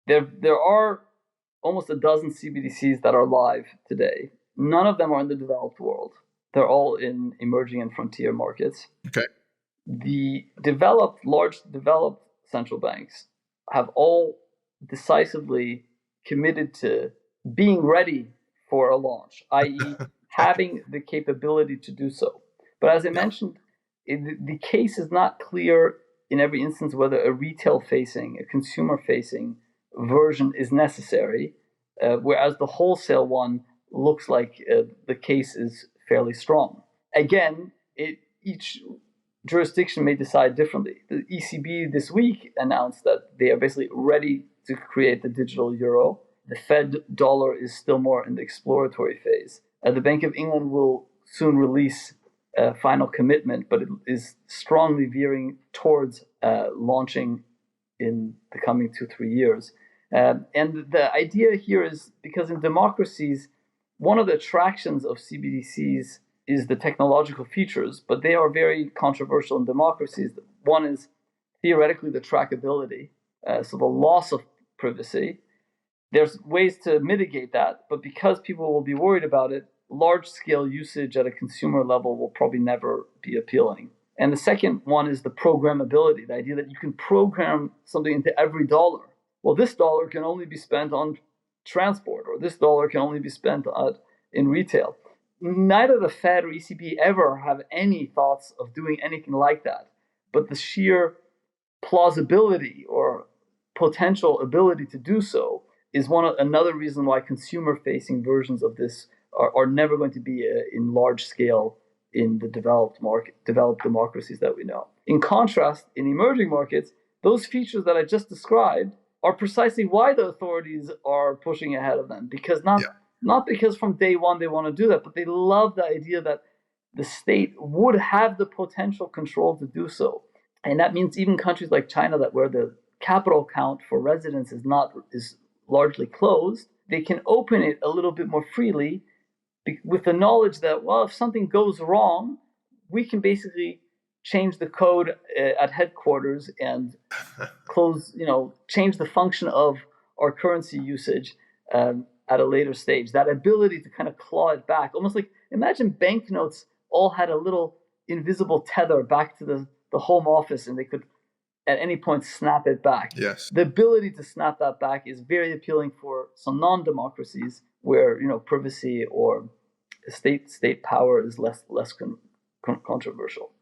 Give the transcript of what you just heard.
There are almost a dozen CBDCs that are live today. None of them are in the developed world. They're all in emerging and frontier markets. Okay. The large developed central banks have all decisively committed to being ready for a launch, i.e., having the capability to do so. But as I mentioned, the case is not clear in every instance whether a retail-facing, a consumer-facing version is necessary, whereas the wholesale one looks like the case is fairly strong. Again, each jurisdiction may decide differently. The ECB this week announced that they are basically ready to create the digital euro. The Fed dollar is still more in the exploratory phase. The Bank of England will soon release a final commitment, but it is strongly veering towards launching in the coming 2-3 years. And the idea here is because in democracies, one of the attractions of CBDCs is the technological features, but they are very controversial in democracies. One is theoretically the trackability, so the loss of privacy. There's ways to mitigate that, but because people will be worried about it, large-scale usage at a consumer level will probably never be appealing. And the second one is the programmability, the idea that you can program something into every dollar. Well, this dollar can only be spent on transport, or this dollar can only be spent in retail. Neither the Fed or ECB ever have any thoughts of doing anything like that. But the sheer plausibility or potential ability to do so is another reason why consumer-facing versions of this are never going to be in large scale in the developed democracies that we know. In contrast, in emerging markets, those features that I just described are precisely why the authorities are pushing ahead of them, because not because from day one they want to do that, but they love the idea that the state would have the potential control to do so. And that means even countries like China, where the capital count for residents is largely closed, they can open it a little bit more freely with the knowledge that, well, if something goes wrong, we can basically change the code at headquarters and change the function of our currency usage at a later stage. That ability to kind of claw it back, almost like imagine banknotes all had a little invisible tether back to the home office, and they could at any point snap it back. Yes. The ability to snap that back is very appealing for some non-democracies where privacy or state power is less controversial.